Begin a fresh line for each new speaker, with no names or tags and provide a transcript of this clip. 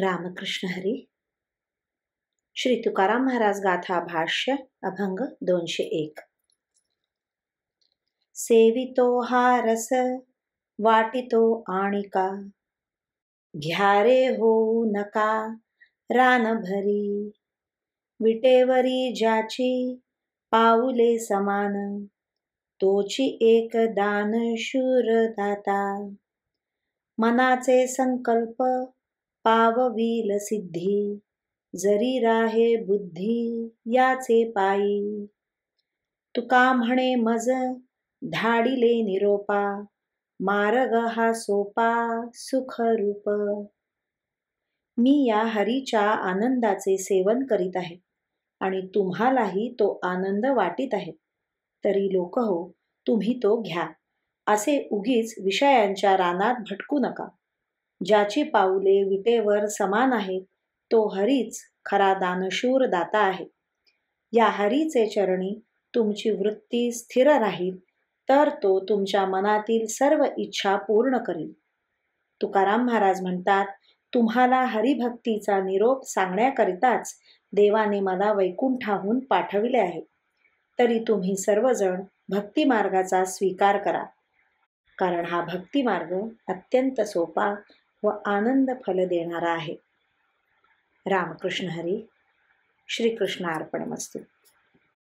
रामकृष्ण हरी. श्री तुकाराम महाराज गाथा भाष्य अभंग 201. सेवितो हा रस वाटितो आणिका, घ्या रे होऊ नका रान भरी. विटेवरी ज्याची पाऊले समान, तोची एक दान शूर दाता. मनाचे संकल्प पाववील सिद्धी, जरी राहे बुद्धी याचे पायी. तुका म्हणे मज धाडिले निरोपा, मार्ग हा सोपा सुख रूप. मी या हरीच्या आनंदाचे सेवन करीत आहे आणि तुम्हालाही तो आनंद वाटीत आहे. तरी लोक हो, तुम्ही तो घ्या. असे उगीच विषयांच्या रानात भटकू नका. ज्याची पाऊले विटेवर समान आहेत, तो हरीच खरा दानशूर दाता आहे. या हरीचे चरणी तुमची वृत्ती स्थिर राहील, तर तो तुमच्या मनातील सर्व इच्छा पूर्ण करील. तुकाराम महाराज म्हणतात, तुम्हाला हरिभक्तीचा निरोप सांगण्याकरिताच देवाने मला वैकुंठाहून पाठविले आहे. तरी तुम्ही सर्वजण भक्ती मार्गाचा स्वीकार करा, कारण हा भक्ती मार्ग अत्यंत सोपा व आनंद फल देणारा आहे. रामकृष्ण हरी. श्रीकृष्ण अर्पणमस्तु.